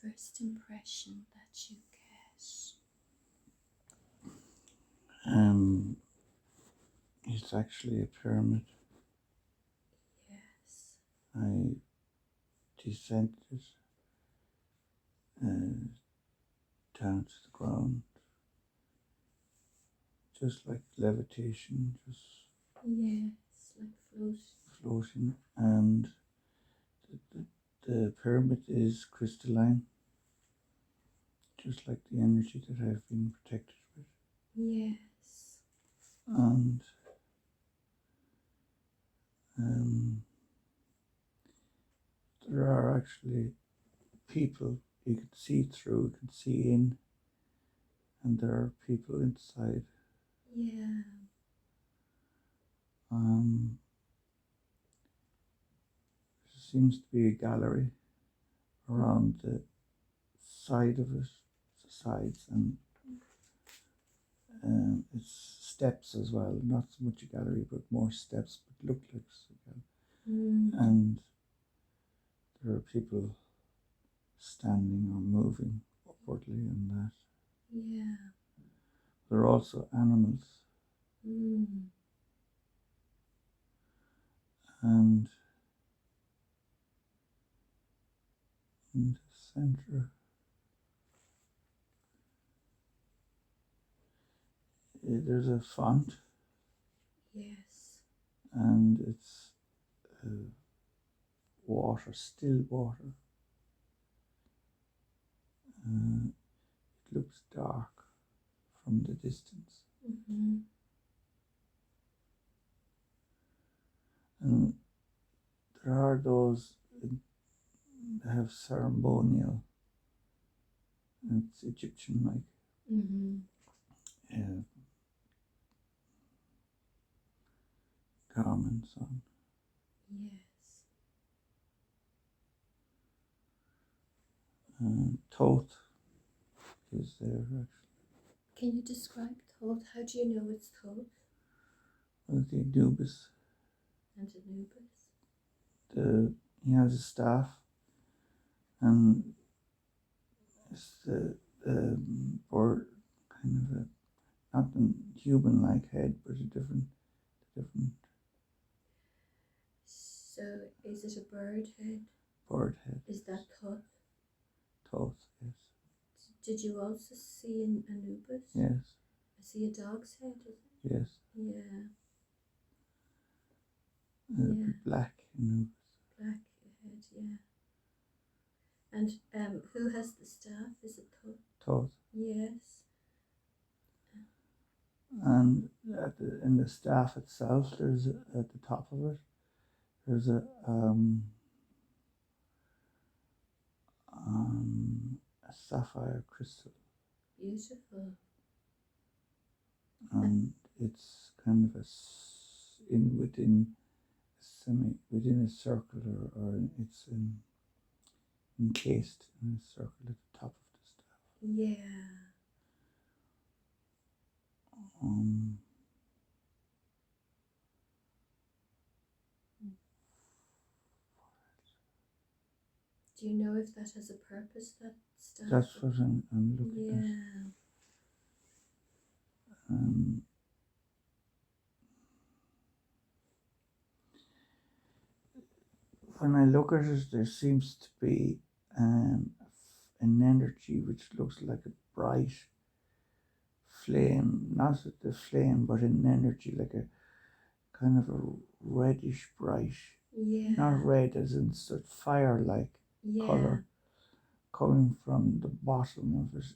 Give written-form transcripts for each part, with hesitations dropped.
first impression that you get? It's actually a pyramid. Yes. I descended down to the ground, just like levitation, just Yes, like floating, and the pyramid is crystalline, just like the energy that I've been protected with. Yes. And there are actually people you can see through, you can see in, and there are people inside. Yeah. There seems to be a gallery around the side of it, the sides, and it's steps as well. Not so much a gallery, but more steps, but look like a gallery. And there are people standing or moving upwardly in that. Yeah. There are also animals. And in the center, there's a font. Yes. And it's water, still water. It looks dark from the distance. And there are those that have ceremonial, and it's Egyptian-like garments on. Yes. Thoth is there actually. Can you describe Thoth? How do you know it's Thoth? Well, the Anubis. And Anubis? He has a staff, and it's the bird, kind of a, not a human-like head, but a different. So, is it a bird head? Bird head. Is that Thoth? Thoth, yes. Did you also see an Anubis? Yes. I see a dog's head, is it? Yes. Yeah. Black Anubis. Black head, yeah. And who has the staff? Is it Thoth? Thoth. Yes. And in the staff itself, there's at the top of it, there's a sapphire crystal. Beautiful. And it's kind of within a circle, or it's encased in a circle at the top of the staff. Yeah. Do you know if that has a purpose, that staff? That's what I'm looking at. When I look at it, there seems to be an energy which looks like a bright flame, not the flame, but an energy like a kind of a reddish bright, not red as in such fire-like color, coming from the bottom of it,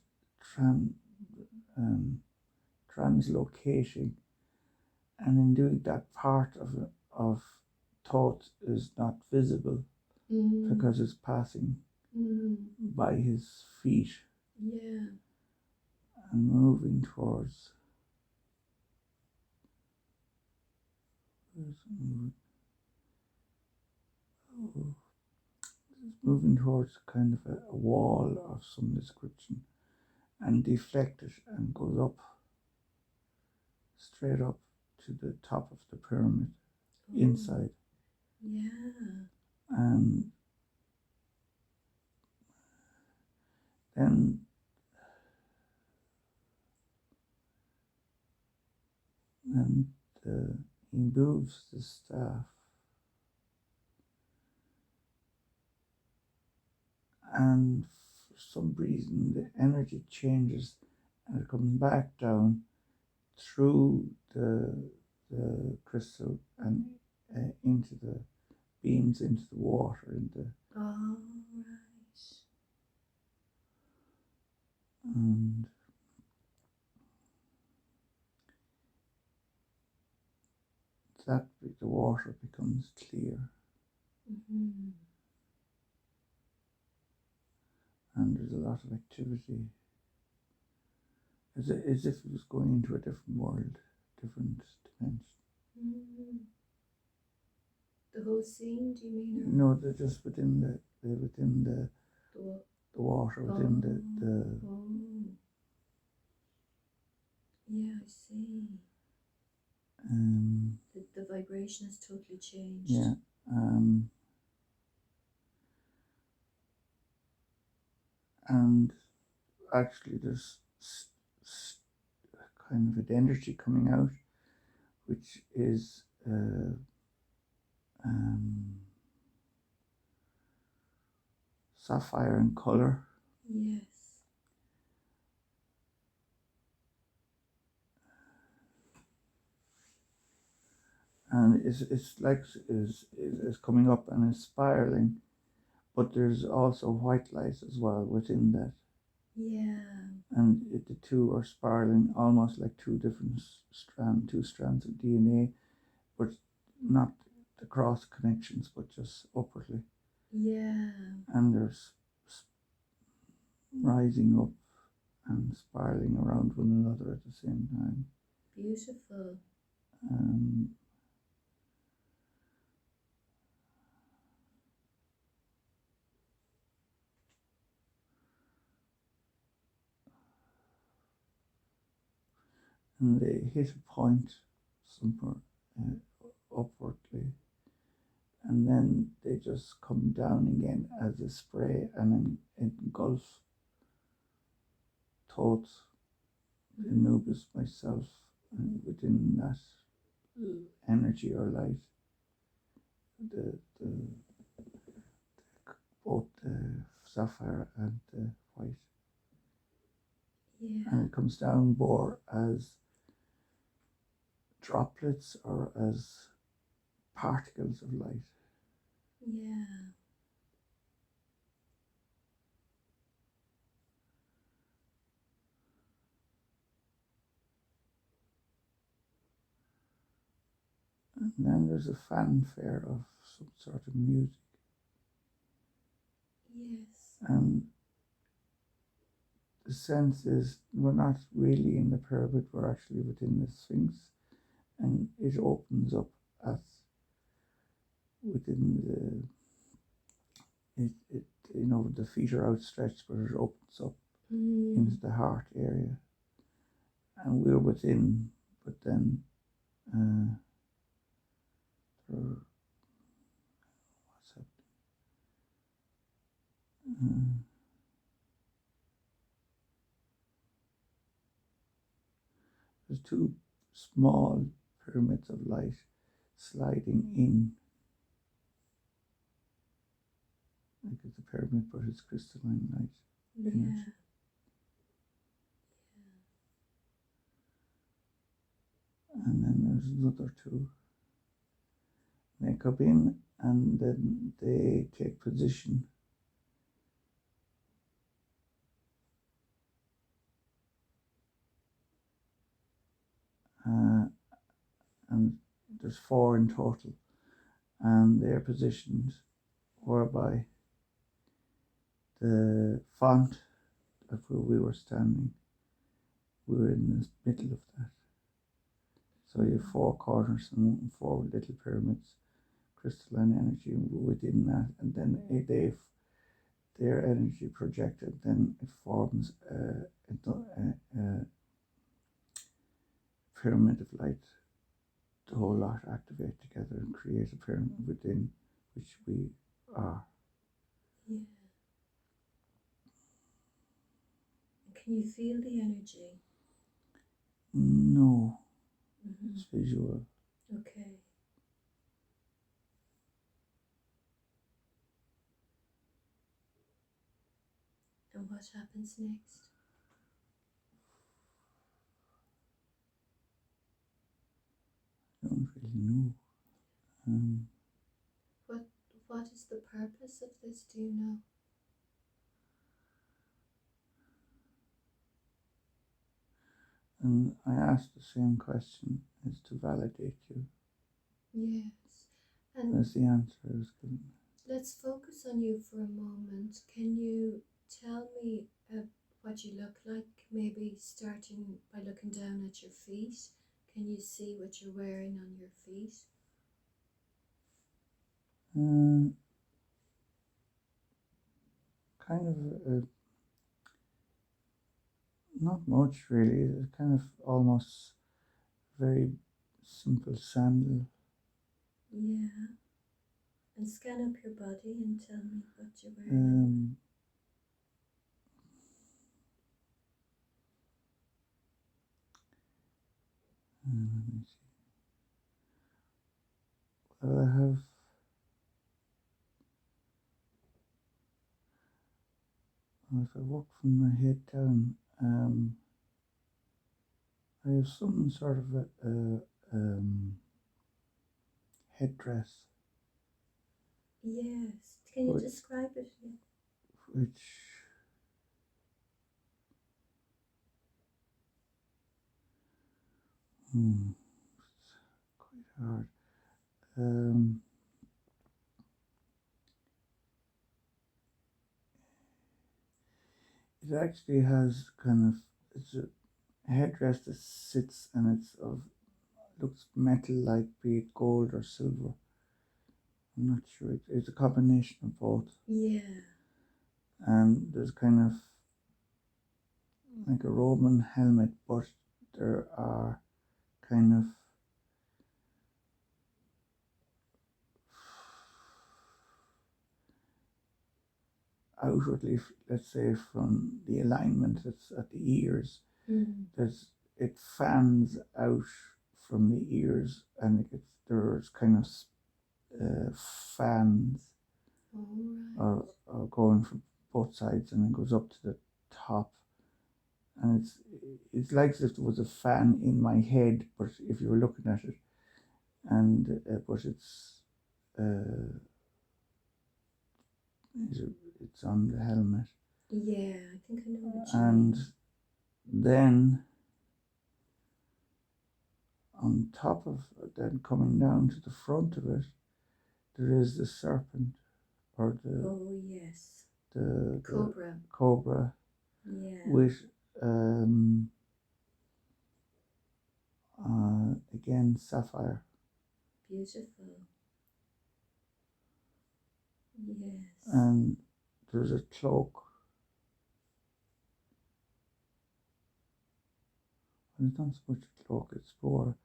translocating, and in doing that, part of Thoth is not visible because it's passing by his feet and moving towards kind of a wall of some description, and deflected and goes up, straight up to the top of the pyramid inside. And then he moves the staff, and for some reason the energy changes and it comes back down through the crystal and into the beams into the water in the All right. and that the water becomes clear, Mm-hmm. and there's a lot of activity, as if it was going into a different world, different dimension. Mm-hmm. The whole scene, do you mean? Or? No, they're just within the water, within the Oh. Yeah, I see. The vibration has totally changed. yeah. And actually there's kind of an energy coming out, which is sapphire in colour. Yes. And it's like is coming up and is spiraling, but there's also white light as well within that. Yeah. And the two are spiraling almost like two strands of DNA, but not the cross connections, but just upwardly. Yeah. And they're rising up and spiraling around one another at the same time. Beautiful. And they hit a point somewhere upwardly, and then they just come down again as a spray and engulf Thoth, Anubis, myself, and within that energy or light, both the sapphire and the white. Yeah. And it comes down more as droplets or as particles of light. Yeah. And then there's a fanfare of some sort of music. Yes. And the sense is we're not really in the pyramid, we're actually within the Sphinx, and it opens up as within the feet are outstretched, but it opens up into the heart area, and we're within, but then what's happening? There's two small pyramids of light sliding in. Like it's a pyramid, but it's crystalline light energy. And then there's another two. They come in and then they take position. And there's four in total, and they're positioned whereby the font of where we were standing, we were in the middle of that. So you have four corners and four little pyramids, crystalline energy within that, and then their energy projected, then it forms a pyramid of light. The whole lot activate together and create a pyramid within which we are. Yeah. can you feel the energy? No, it's visual. Okay. And what happens next? I don't really know. What is the purpose of this? Do you know? And I asked the same question, is to validate you. Yes. And that's the answer I was given. Let's focus on you for a moment. Can you tell me what you look like? Maybe starting by looking down at your feet. Can you see what you're wearing on your feet? Kind of not much really. It's kind of almost very simple sandal. Yeah. And scan up your body and tell me what you're wearing. Let me see. Well, I have if I walk from my head down, I have some sort of a headdress. Yes. Can you describe it? Which it's quite hard. It actually has it's a headdress that sits and looks metal-like, be it gold or silver. I'm not sure. It's a combination of both. Yeah. And there's kind of like a Roman helmet, but there are kind of outwardly, let's say, from the alignment that's at the ears, it fans out from the ears, and there's kind of fans are going from both sides, and it goes up to the top, and it's like as if there was a fan in my head, but if you were looking at it, and but it's on the helmet. Yeah, I think I know what you And mean. then on top of then coming down to the front of it, there is the serpent, or the cobra. Cobra. Yeah. With again sapphire. Beautiful. Yes. And there's a cloak. And it's not so much a cloak, it's more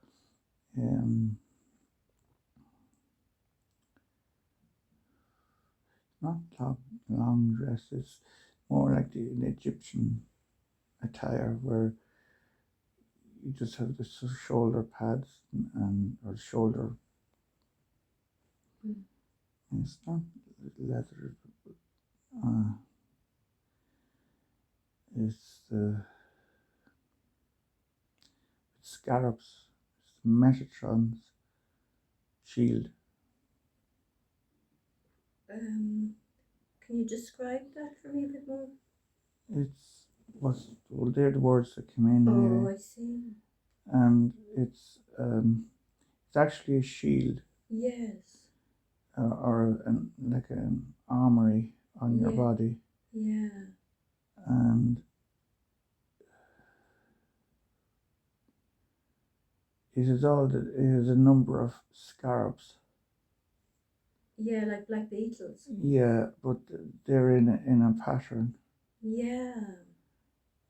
not long dress, it's more like the Egyptian attire where you just have the shoulder pads or shoulder. It's not leather. It's the scarabs. It's Metatron's shield. Can you describe that for me a bit more? They're the words that came in. Oh, I see. And it's actually a shield. Yes. Like an armory on your body. Yeah. And it has a number of scarabs. Yeah, like black beetles. Yeah, but they're in a pattern. Yeah.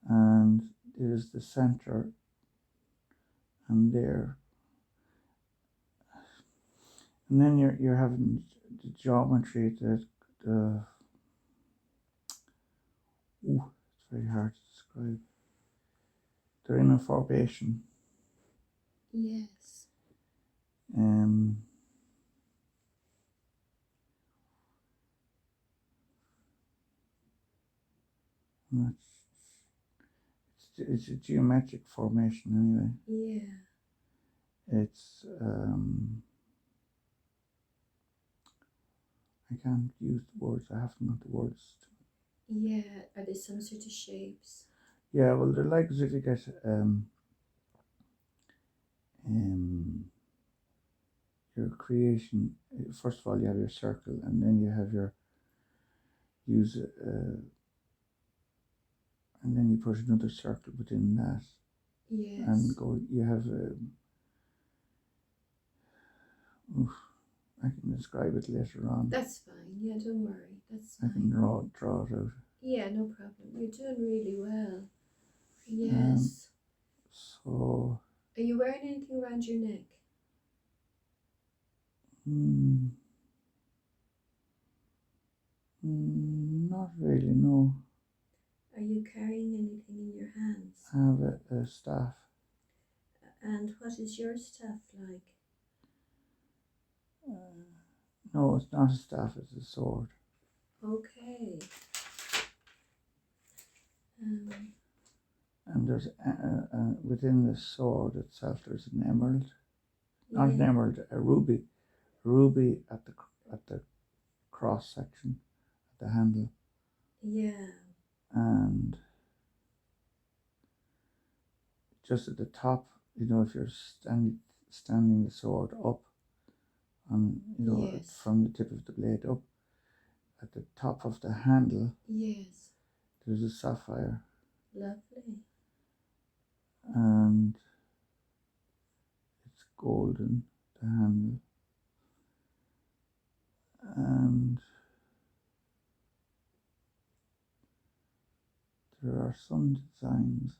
And there's the center, and there, and then you're having the geometry it's very hard to describe. They're in a formation. Yes. It's a geometric formation anyway. Yeah. It's I can't use the words. I haven't got the words. Yeah. Are they some sort of shapes? Yeah, well, they're like as if you get your creation. First of all, you have your circle, and then you have your and then you put another circle within that. Yes. And you have. I can describe it later on. That's fine. Yeah, don't worry. That's fine. I can draw it out. Yeah, no problem. You're doing really well. Yes. So. Are you wearing anything around your neck? Not really, no. Are you carrying anything in your hands? I have a staff. And what is your staff like? No, it's not a staff, it's a sword. Okay. And there's within the sword itself, there's an emerald. Not an emerald, a ruby. Ruby at the cross section, at the handle. Yeah. And just at the top, if you're standing the sword up, and yes. from the tip of the blade up, at the top of the handle, yes, there's a sapphire. Lovely. And it's golden, the handle. And there are some designs.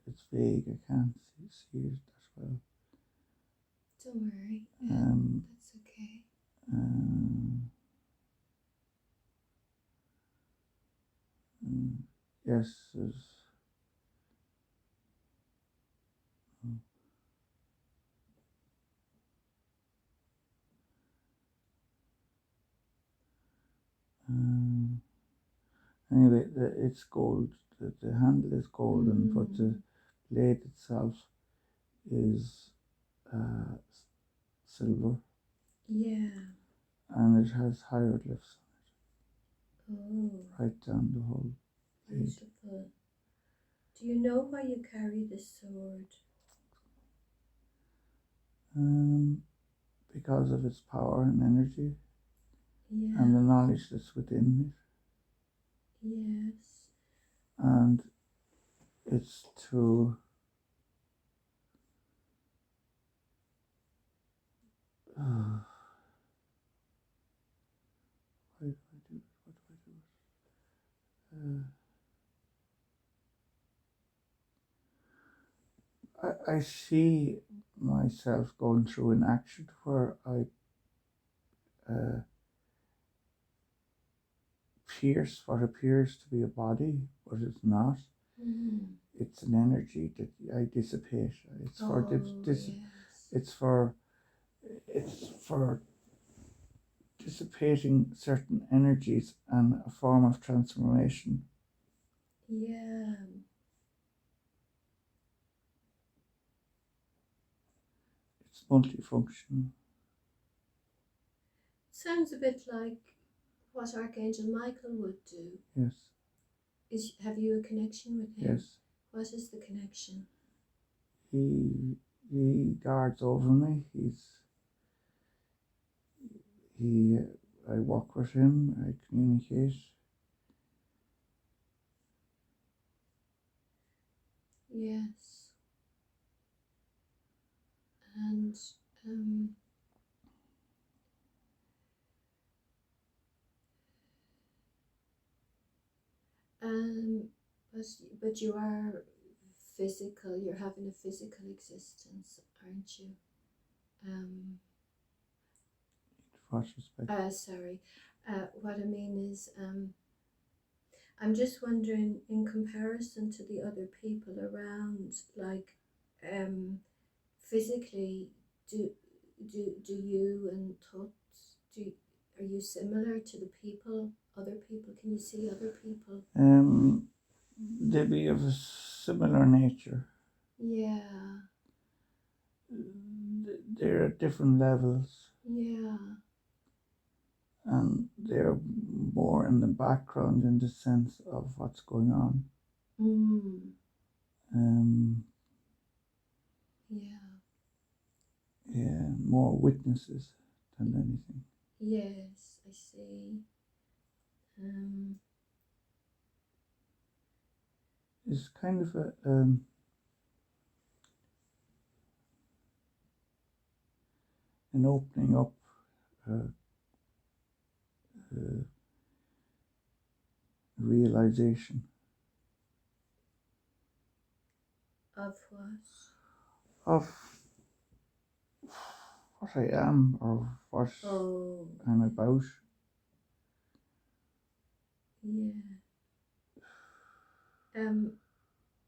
It's vague, I can't see it that well. Don't worry, that's okay. Yes, there's. Anyway, it's gold. The handle is golden, but the blade itself is silver. Yeah. And it has hieroglyphs on it. Oh. Right down the whole blade. Beautiful. Do you know why you carry this sword? Because of its power and energy. Yeah. And the knowledge that's within it. Yes. And it's to why do I do it? What do I do it? I see myself going through an action where I pierce what appears to be a body, but it's not. It's an energy that I dissipate. It's for it's for dissipating certain energies and a form of transformation. Yeah. It's multifunctional. Sounds a bit like what Archangel Michael would do. Yes. Have you a connection with him? Yes. What is the connection? He guards over me. I work with him. I communicate. Yes. And but you are physical. You're having a physical existence, aren't you? what respect? Sorry. What I mean is, I'm just wondering, in comparison to the other people around, like, physically, do do you and Tuts, are you similar to the people, other people? Can you see other people? They be of a similar nature. Yeah, They're at different levels, yeah. and they're more in the background in the sense of what's going on. Yeah. Yeah, more witnesses than anything. Yes, I see. It's kind of an opening up, uh, realization Of what? of what I am or what Oh, I'm about. yeah.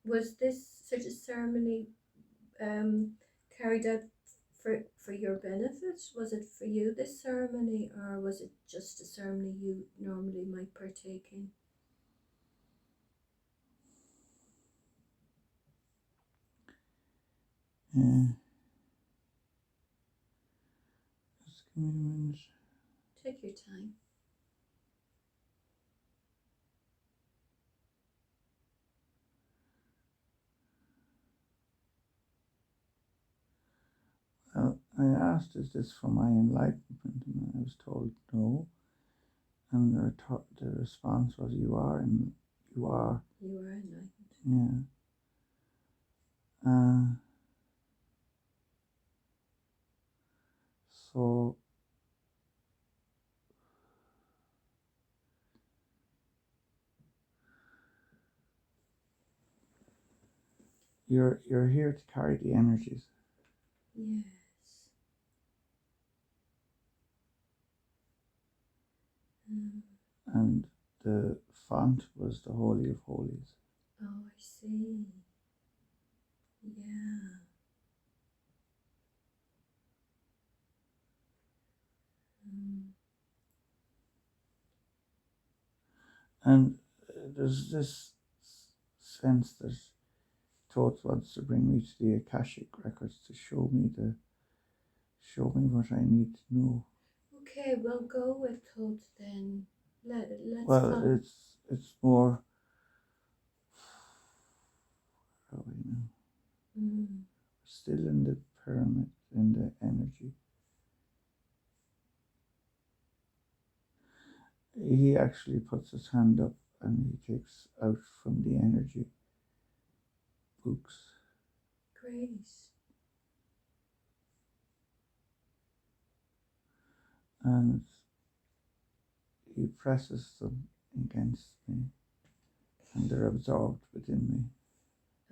Was this sort of ceremony carried out for your benefit? Was it for you, this ceremony, or was it just a ceremony you normally might partake in? Yeah. Just give me a minute. Take your time. I asked, is this for my enlightenment? And I was told no. And the response was, you are, and you are. You are enlightened. Yeah. So you're here to carry the energies. Yes. And the font was the Holy of Holies. Oh, I see. Yeah. And there's this sense that Thoth wants to bring me to the Akashic records to show me what I need to know. Okay, we'll go with Toad then. Let's Well, follow. it's more. How do I know? Still in the pyramid, in the energy. He actually puts his hand up and he takes out from the energy books. Great. And he presses them against me, and they're absorbed within me.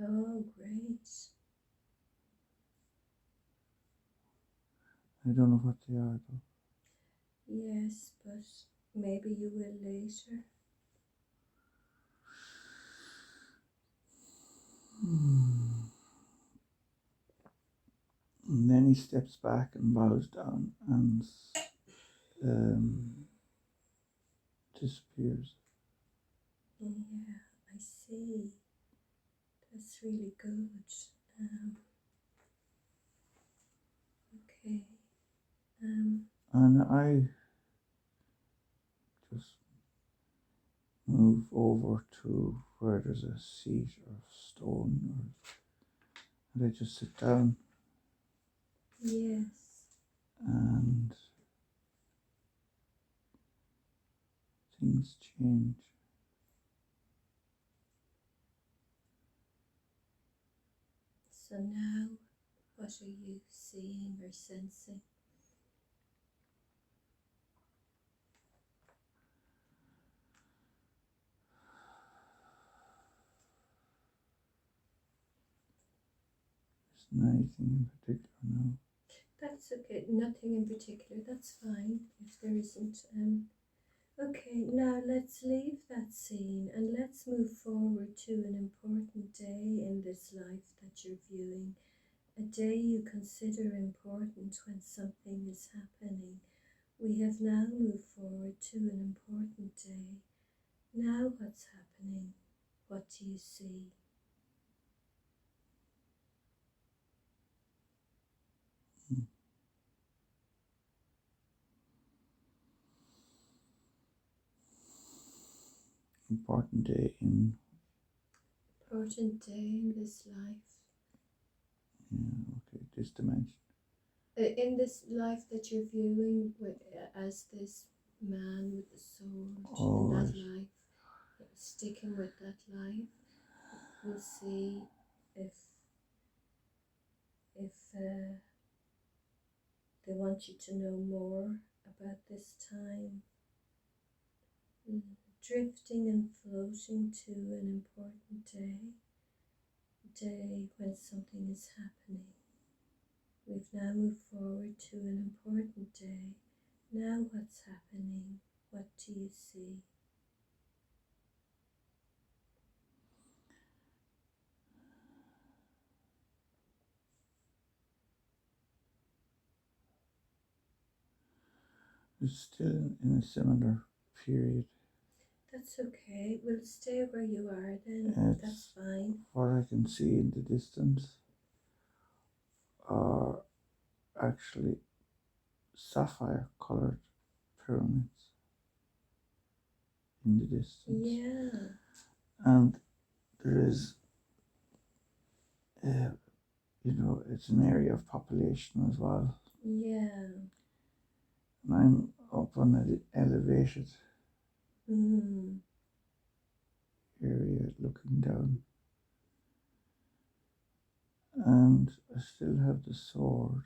Oh, great. I don't know what they are though. Yes, but maybe you will later. And then he steps back and bows down and disappears. Yeah, I see. That's really good. Okay. And I just move over to where there's a seat or stone, and I just sit down. Yes. And things change. So now, what are you seeing or sensing? Isn't anything in particular now. That's okay. Nothing in particular. That's fine if there isn't. Okay, now let's leave that scene and let's move forward to an important day in this life that you're viewing. A day you consider important when something is happening. We have now moved forward to an important day. Now what's happening? What do you see? Important day in this life. Okay, this dimension. In this life that you're viewing as this man with the sword, in that life, sticking with that life, we'll see if they want you to know more about this time. Drifting and floating to an important day when something is happening. We've now moved forward to an important day. Now what's happening? What do you see? It's still in a similar period. That's okay. We'll stay where you are then. That's fine. What I can see in the distance are actually sapphire colored pyramids in the distance. Yeah. And there is, it's an area of population as well. Yeah. And I'm up on an elevated area looking down. And I still have the sword.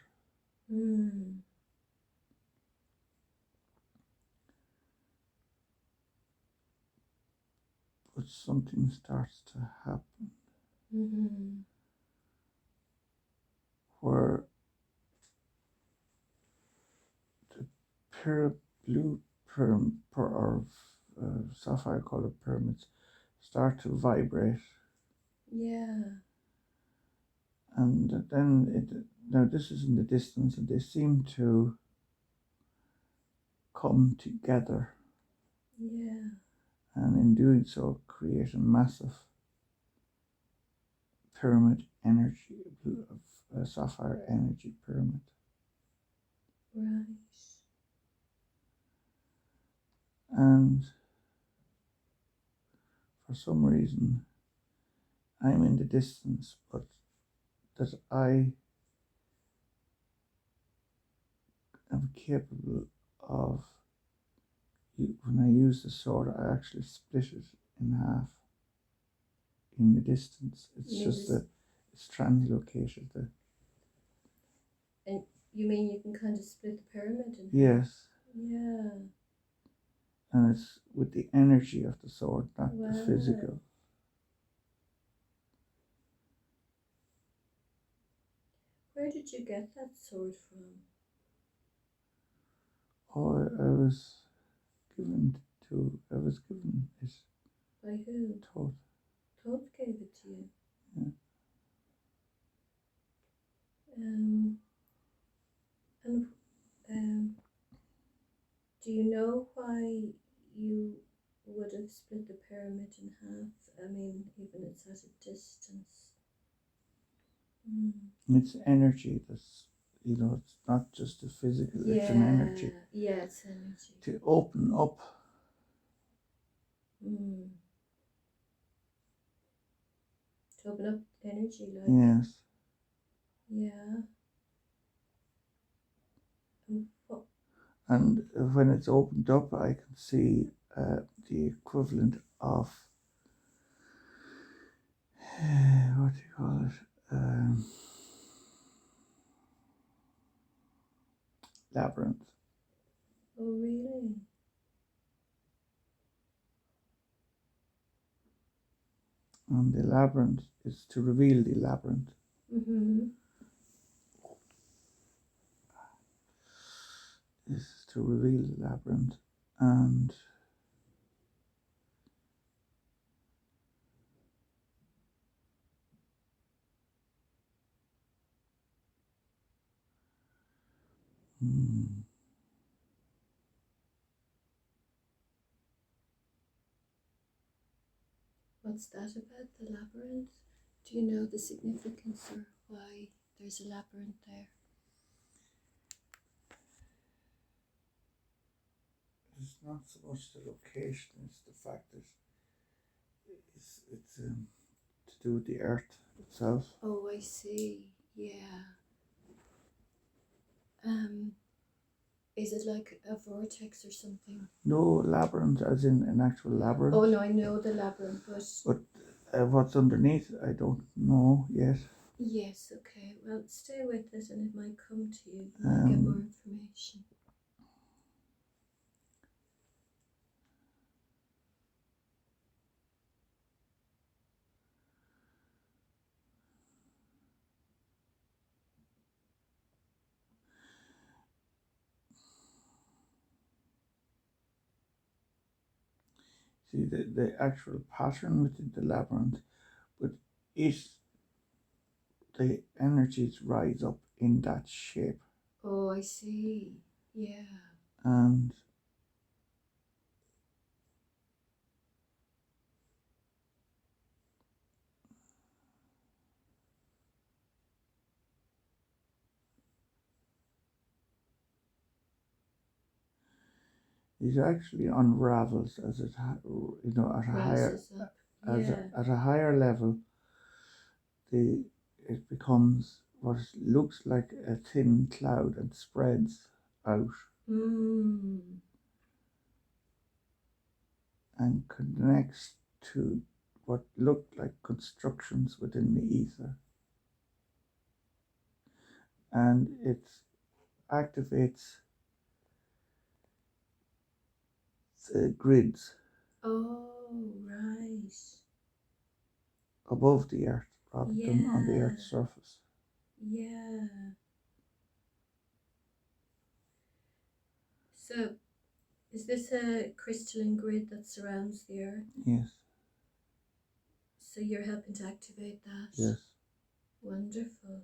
But something starts to happen where the blue sapphire colored pyramids start to vibrate. Yeah. And then now this is in the distance, and they seem to come together. Yeah. And in doing so, create a massive pyramid energy, a sapphire energy pyramid. Right. And for some reason, I'm in the distance, but that I am capable of, when I use the sword, I actually split it in half in the distance. It's just that it's translocated. And you mean you can kind of split the pyramid in half? Yes. Yeah. And it's with the energy of the sword, not the physical. Where did you get that sword from? Oh, I was given it. By who? Todd. Todd gave it to you? Yeah. Do you know why you would have split the pyramid in half? I mean, even it's at a distance. It's energy that's, it's not just the physical, it's an energy. Yeah, it's energy. To open up. To open up energy, like. Yes. Yeah. And when it's opened up, I can see the equivalent of, what do you call it? Labyrinth. Oh, really? And the labyrinth is to reveal the labyrinth. is to reveal the labyrinth, and What's that about the labyrinth? Do you know the significance or why there's a labyrinth there? it's not so much the location; it's the fact that it's to do with the earth itself. Oh, I see. Yeah. Is it like a vortex or something? No labyrinth, as in an actual labyrinth. Oh no, I know the labyrinth, but what's underneath, I don't know yet. yes, okay. Well, stay with it, and it might come to you. You might get more information. See the actual pattern within the labyrinth, but if the energies rise up in that shape, Oh, I see. Yeah. and it actually unravels as it at a higher Rises up. Yeah. at a higher level. It becomes what looks like a thin cloud and spreads out and connects to what look like constructions within the ether, and it activates the grids Oh, right. above the earth rather than on the Yeah. earth's surface. Yeah. So, is this a crystalline grid that surrounds the Earth? Yes. So you're helping to activate that? Yes. Wonderful.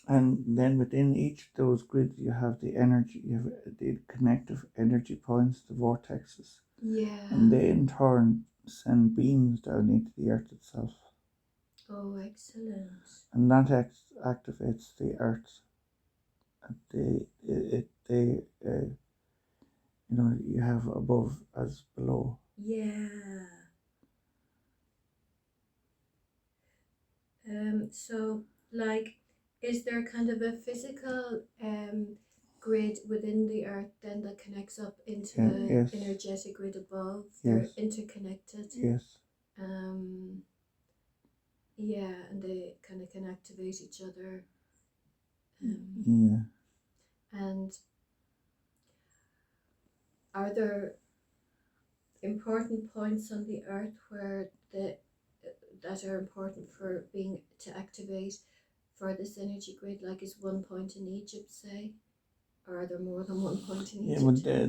And then within each of those grids, you have the energy, you have the connective energy points, the vortexes. Yeah. And they in turn send beams down into the earth itself. Oh, excellent. And that activates the earth. You have above as below. Yeah. So, like, is there kind of a physical grid within the Earth then that connects up into an Yes. energetic grid above? Yes. They're interconnected. Yes. Yeah, and they kind of can activate each other. Yeah. And are there important points on the Earth where that are important for being to activate for this energy grid? Like, is one point in Egypt, say, or are there more than one point in Egypt? Yeah,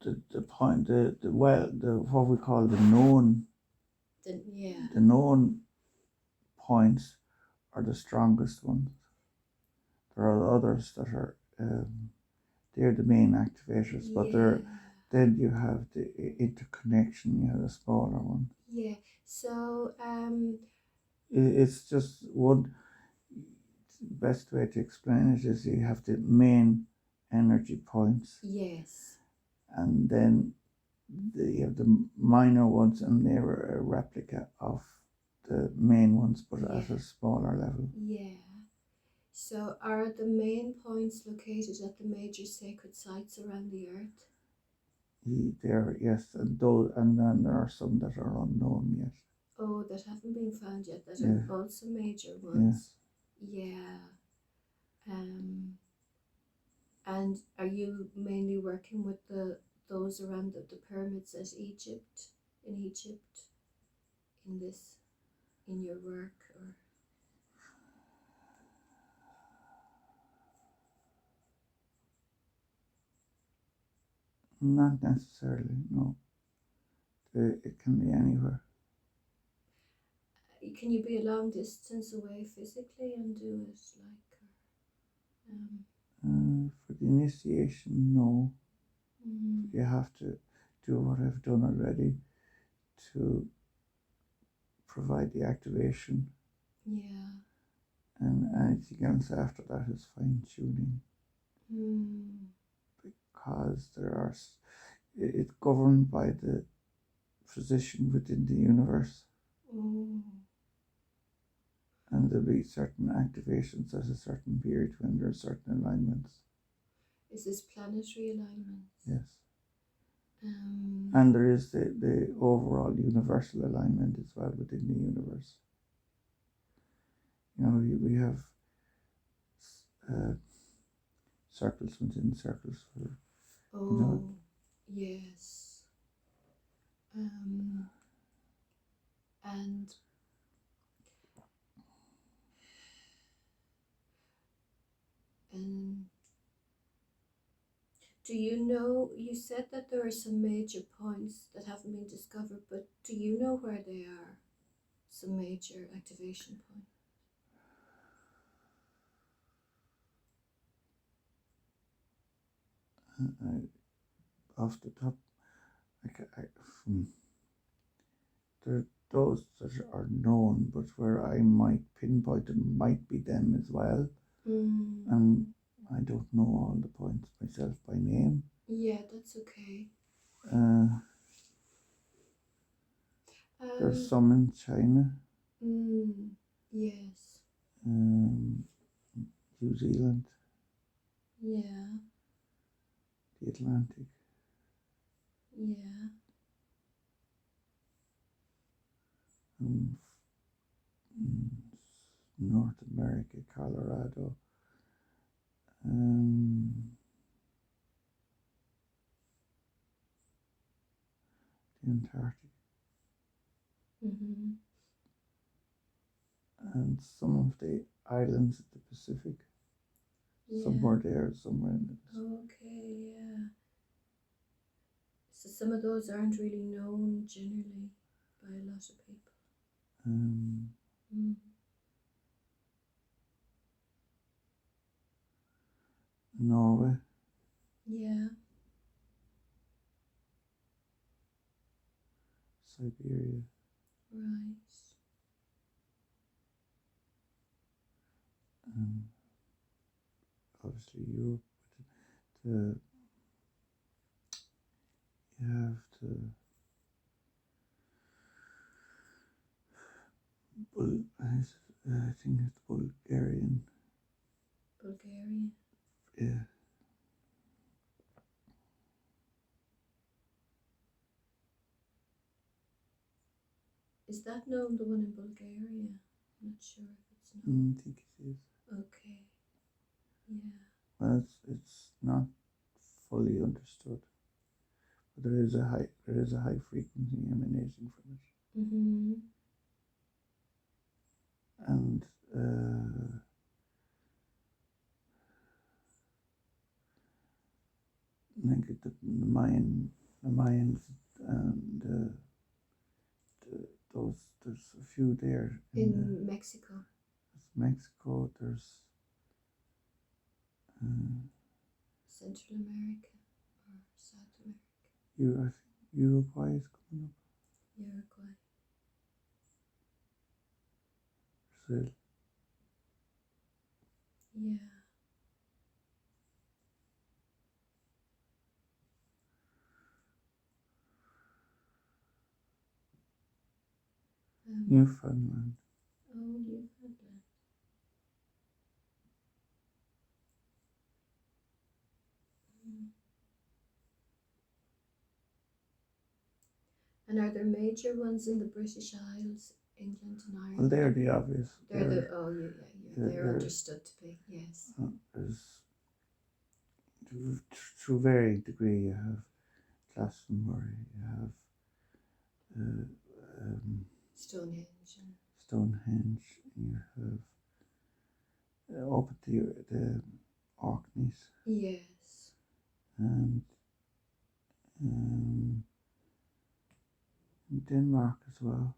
but the point, what we call the known, the known points are the strongest ones. There are others that are they're the main activators, but then you have the interconnection. You have the smaller one. Yeah. So it's just one. The best way to explain it is you have the main energy points. Yes. And then you have the minor ones, and they're a replica of the main ones, but at a smaller level. Yeah. So are the main points located at the major sacred sites around the Earth? There, yes, and then there are some that are unknown yet. Oh, that haven't been found yet. That are also major ones. Yeah. And are you mainly working with those around the pyramids in Egypt in this? in your work, or not necessarily, no. It can be anywhere. can you be a long distance away physically and do it like? For the initiation, no. Mm, You have to do what I've done already to provide the activation, yeah. and anything else after that is fine tuning, because it's governed by the position within the universe, and there'll be certain activations at a certain period when there are certain alignments. Is this planetary alignment? Yes. And there is the overall universal alignment as well within the universe. You know, we have circles within circles for. Oh, You know, yes. And do you know, you said that there are some major points that haven't been discovered, but do you know where they are? Some major activation points? Off the top, there are those that are known, but where I might pinpoint them might be them as well. And I don't know all the points myself by name. Yeah, that's okay. There's some in China. Yes. New Zealand. Yeah. The Atlantic. Yeah. North America, Colorado. The Antarctic. And some of the islands of the Pacific. Yeah. Somewhere there, somewhere in the Pacific. Okay, yeah. So some of those aren't really known generally by a lot of people. Norway. Yeah. Siberia. Right. Obviously Europe. You have to. I think it's Bulgarian. Bulgaria. Yeah. Is that known, the one in Bulgaria? I'm not sure if it's known. I think it is. Okay. Yeah. Well, it's not fully understood, but there is a high frequency emanating from it. And like the Mayans and those, there's a few there in Mexico. There's Mexico. There's Central America or South America. I think Uruguay is coming up. Uruguay. Brazil. Yeah. Newfoundland. Oh, Newfoundland. And are there major ones in the British Isles, England and Ireland? Well, they're the obvious. They're understood to be, yes. To varying degree, you have Glastonbury, you have Stonehenge. Stonehenge, and you have up at the Orkneys, Yes. and in Denmark as well,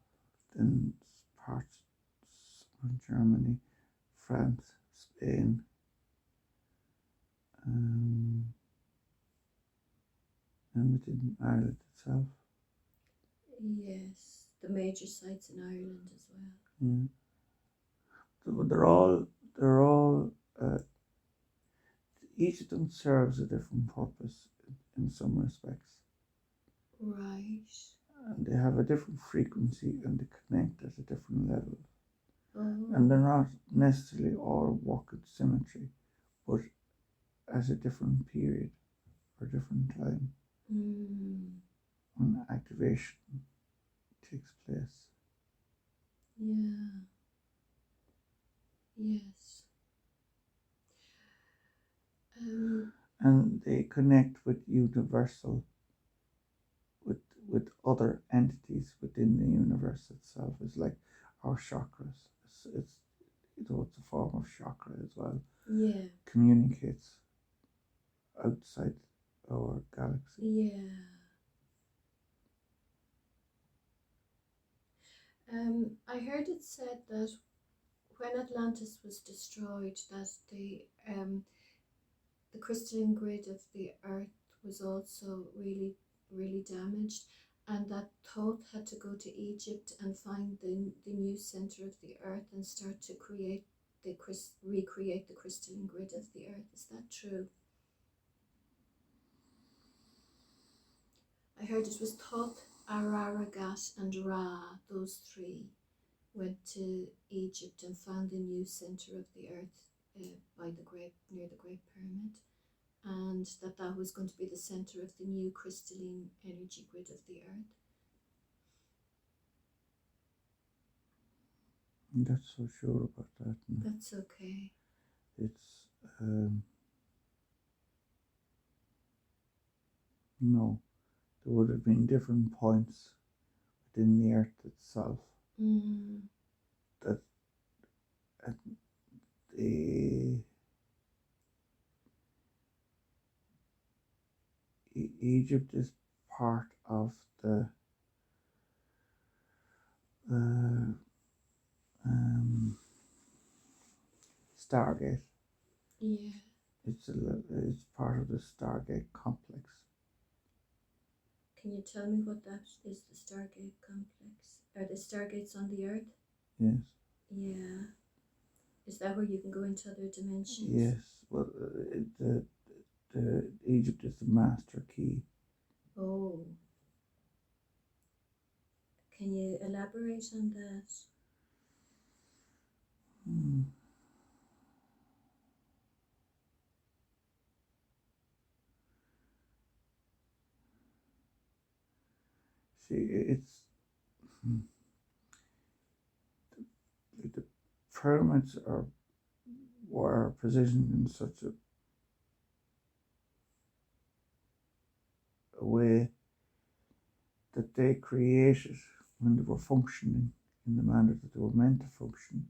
then parts of Germany, France, Spain, and within Ireland itself. Yes. The major sites in Ireland as well. Yeah. So they're all each of them serves a different purpose in some respects. Right. And they have a different frequency and they connect at a different level. Oh. And they're not necessarily all work at symmetry, but at a different period or different time when activation takes place. Yeah. Yes. And they connect with universal, with other entities within the universe itself. It's like our chakras. It's it's a form of chakra as well. Yeah. Communicates outside our galaxy. Yeah. I heard it said that when Atlantis was destroyed, that the crystalline grid of the Earth was also really, really damaged, and that Thoth had to go to Egypt and find the new center of the Earth and start to recreate the crystalline grid of the Earth. Is that true? I heard it was Thoth, Araragat, and Ra. Those three went to Egypt and found the new center of the Earth near the Great Pyramid, and that was going to be the center of the new crystalline energy grid of the Earth. I'm not so sure about that. That's okay. It's no, there would have been different points within the Earth itself that Egypt is part of the Stargate. Yeah. It's part of the Stargate complex. Can you tell me what that is, the Stargate complex? Are the Stargates on the Earth? Yes. Yeah. Is that where you can go into other dimensions? Yes. Well, the Egypt is the master key. Oh. Can you elaborate on that? See, it's the pyramids were positioned in such a way that they created when they were functioning in the manner that they were meant to function.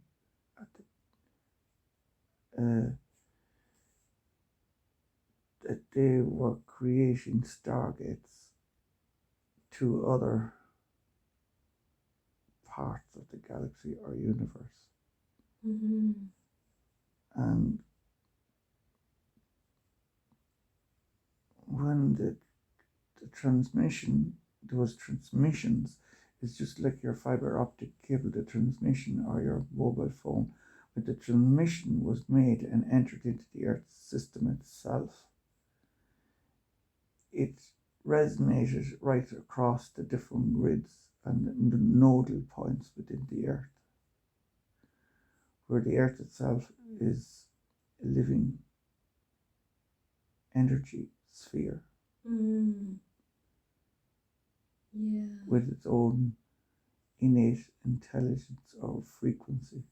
That they were creating stargates to other parts of the galaxy or universe. And when the transmission, those transmissions, is just like your fiber optic cable, the transmission, or your mobile phone, when the transmission was made and entered into the Earth's system itself, it resonated right across the different grids and the nodal points within the Earth, where the Earth itself is a living energy sphere. Yeah. With its own innate intelligence or frequency.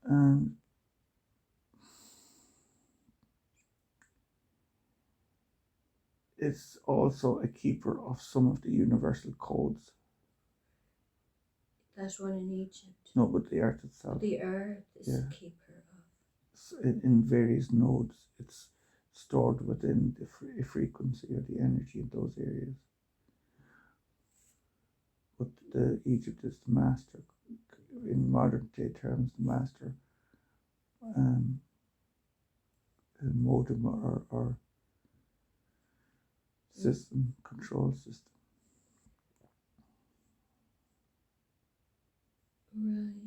And it's also a keeper of some of the universal codes. That one in Egypt. No, but the earth itself. The earth is Yeah. the keeper of. In various nodes, it's stored within the frequency or the energy in those areas. But Egypt is the master, in modern day terms, the master modem or system, control system. Right.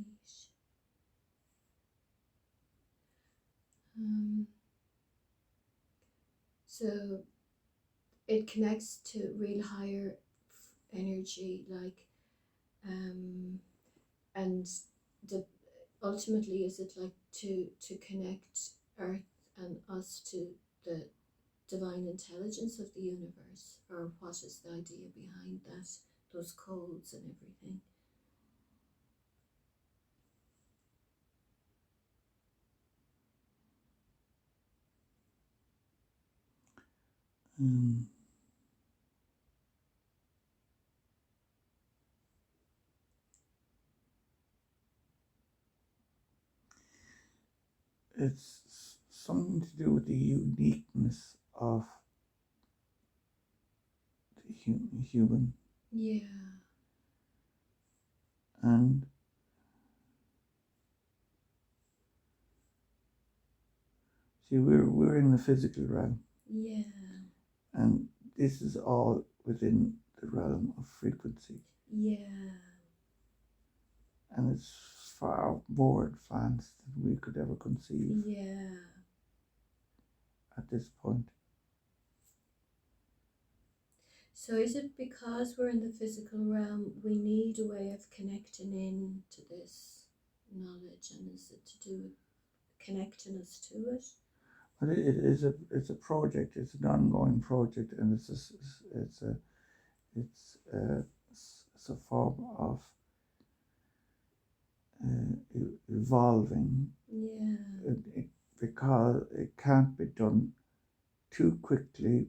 So it connects to real higher energy, like, and the ultimately is it like to connect Earth and us to the divine intelligence of the universe, or what is the idea behind that, those codes and everything? It's something to do with the uniqueness of the human. Yeah. And see, we're in the physical realm. Yeah. And this is all within the realm of frequency. Yeah. And it's far more advanced than we could ever conceive. Yeah. At this point. So is it because we're in the physical realm, we need a way of connecting in to this knowledge, and is it to do with connecting us to it? But it's a project. It's an ongoing project, and it's a form of evolving. Yeah. Because it can't be done too quickly,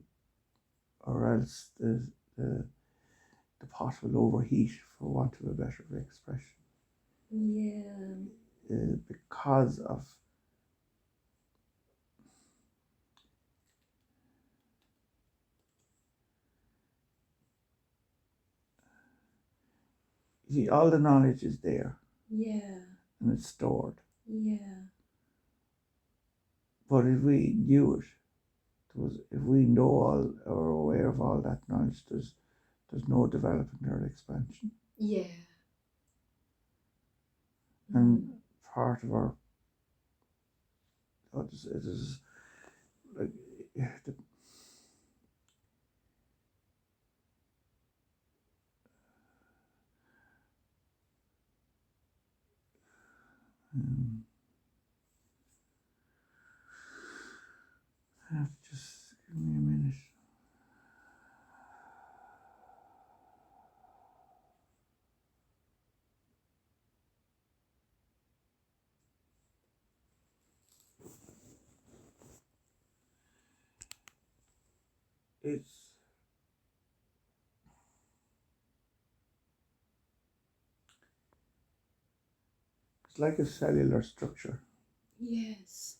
or else the pot will overheat, for want of a better expression. Yeah. Because of see, all the knowledge is there. Yeah. And it's stored. Yeah. But if we knew it, if we know all or aware of all that knowledge, there's no development or expansion. Yeah. And part of our it is like just give me a minute. It's like a cellular structure. Yes.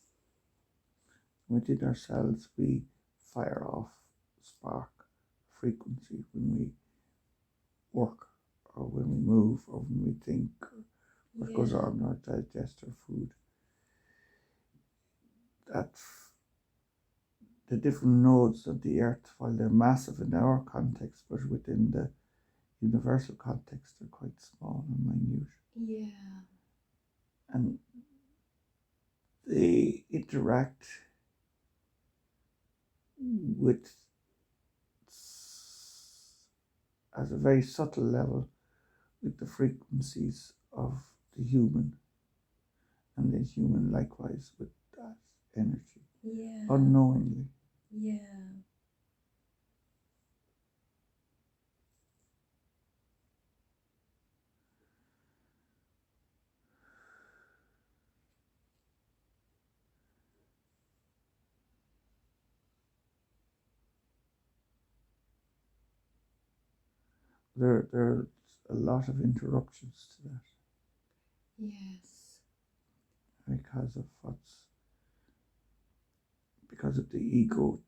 Within our cells, we fire off spark frequency when we work, or when we move, or when we think, or what goes on, or digest our food. That the different nodes of the earth, while they're massive in our context, but within the universal context, they're quite small and minute. Yeah. And they interact with, at a very subtle level, with the frequencies of the human, and the human likewise with that energy. Yeah. Unknowingly. Yeah. there's a lot of interruptions to that Yes. because of the ego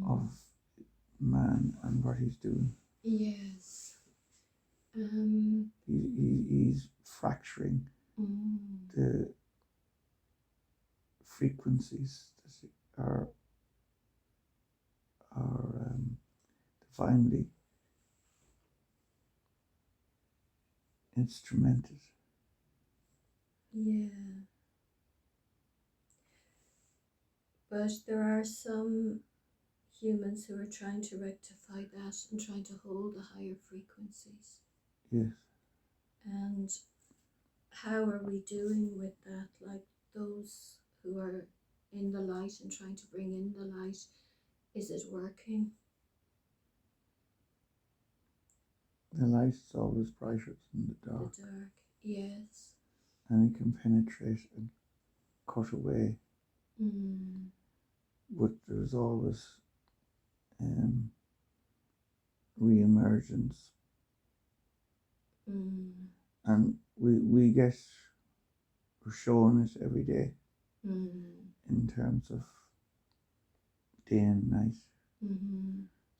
of man and what he's doing. Yes. He's fracturing the frequencies that are divinely instrumented. Yeah. But there are some humans who are trying to rectify that and trying to hold the higher frequencies. Yes. And how are we doing with that? Like those who are in the light and trying to bring in the light, is it working? The light's always brighter than the dark. The dark, yes. And it can penetrate and cut away. But there's always re-emergence. And we're shown it every day in terms of day and night,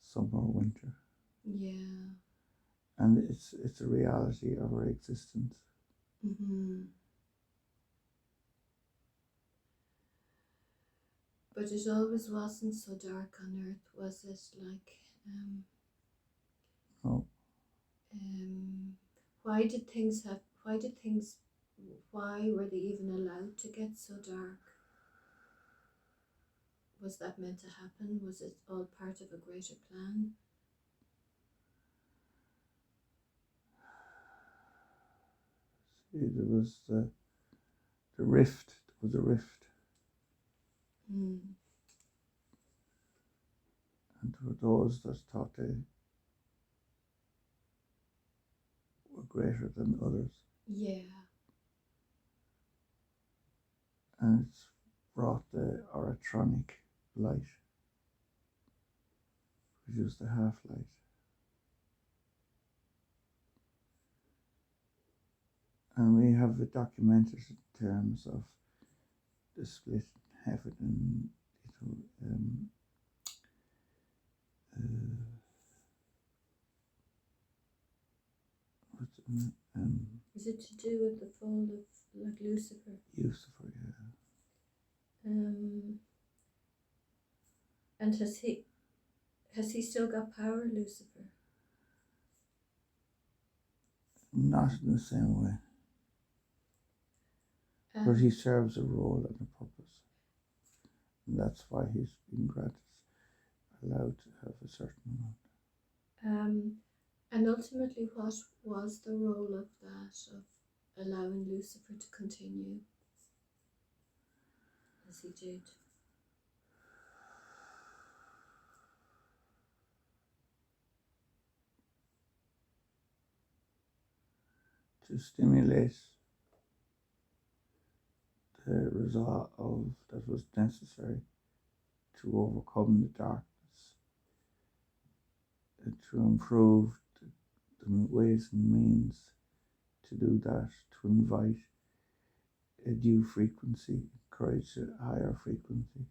summer, winter. Yeah. And it's a reality of our existence. But it always wasn't so dark on Earth, was it? Like, No. why were they even allowed to get so dark? Was that meant to happen? Was it all part of a greater plan? See, there was the rift. There was a rift. And there were those that thought they were greater than others. Yeah. And it's brought the oratronic light, which is the half-light. And we have it documented in terms of the split in heaven and is it to do with the fall of like Lucifer? Lucifer, yeah. And has he still got power, Lucifer? Not in the same way. But he serves a role and a purpose. And that's why he's been allowed to have a certain amount. And ultimately, what was the role of that, of allowing Lucifer to continue as he did? To stimulate the resolve that was necessary to overcome the darkness, to improve the ways and means to do that, to invite a new frequency, encourage a higher frequency.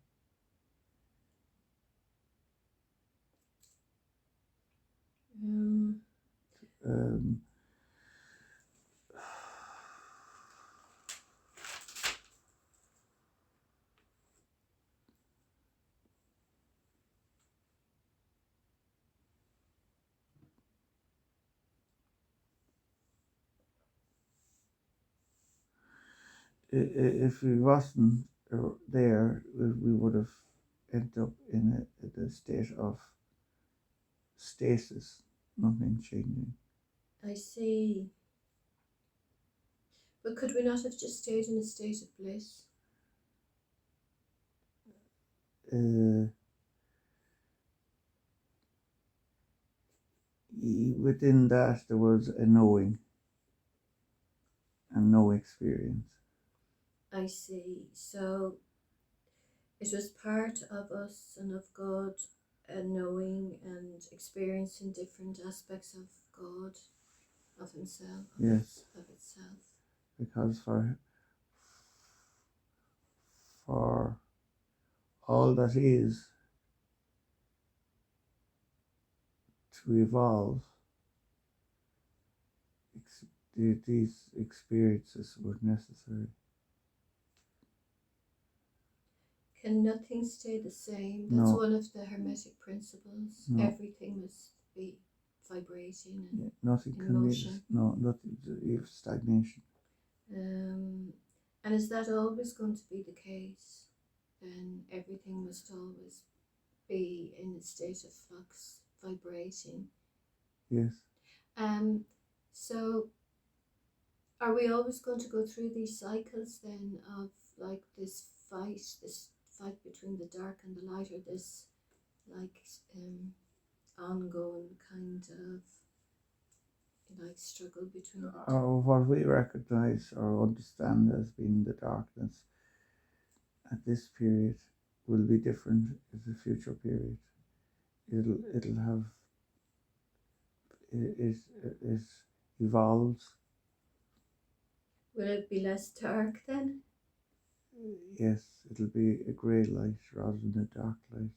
If we wasn't there, we would have ended up in a state of stasis, nothing changing. I see. But could we not have just stayed in a state of bliss? Within that, there was a knowing and no experience. I see. So it was part of us and of God knowing and experiencing different aspects of God, of himself, Yes, of itself. because for all that is to evolve, these experiences were necessary. Can nothing stay the same? That's No. one of the Hermetic principles. No. Everything must be vibrating and Nothing in can motion. be, no, nothing, you have stagnation. And is that always going to be the case? Then everything must always be in a state of flux, vibrating. Yes. So are we always going to go through these cycles then of like this fight between the dark and the light, or this like ongoing kind of like struggle between the two? Or what we recognize or understand as being the darkness at this period will be different in the future period. It'll have it evolves. Will it be less dark then? Yes, it'll be a grey light rather than a dark light.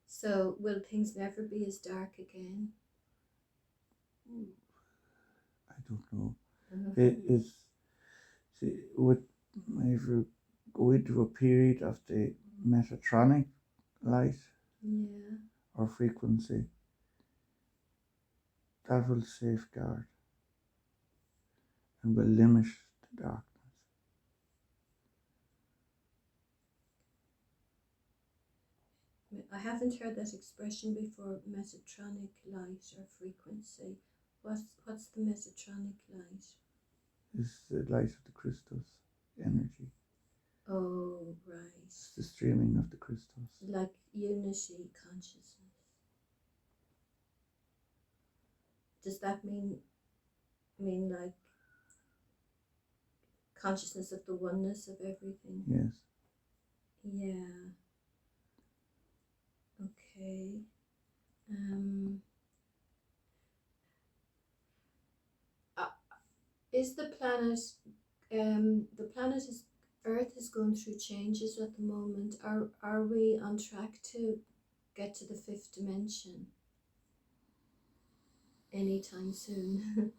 So will things never be as dark again? I don't know. It is, see, if you go into a period of the Metatronic light, Yeah. or frequency, that will safeguard and will limit the darkness. I haven't heard that expression before, Metatronic light or frequency. What's the Metatronic light? It's the light of the crystals, energy. Oh, right. It's the streaming of the crystals. Like unity consciousness. Does that mean like consciousness of the oneness of everything? Yes. Yeah. Okay. Is the planet is Earth is going through changes at the moment. Are we on track to get to the fifth dimension anytime soon?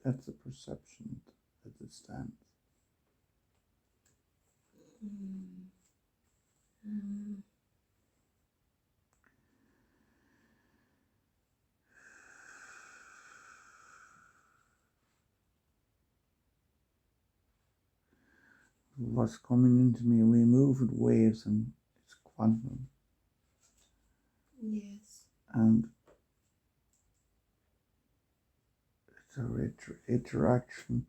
That's a perception as it stands. What's coming into me, we move in waves and it's quantum. Yes. And it's our interaction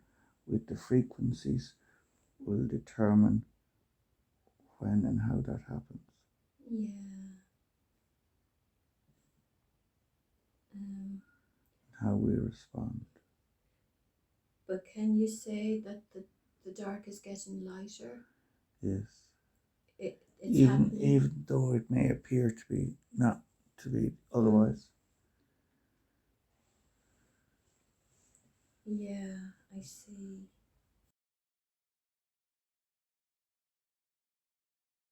with the frequencies will determine when and how that happens. Yeah. How we respond. But can you say that the dark is getting lighter? Yes. It's happening. Even though it may appear to be not to be otherwise. Yeah, I see.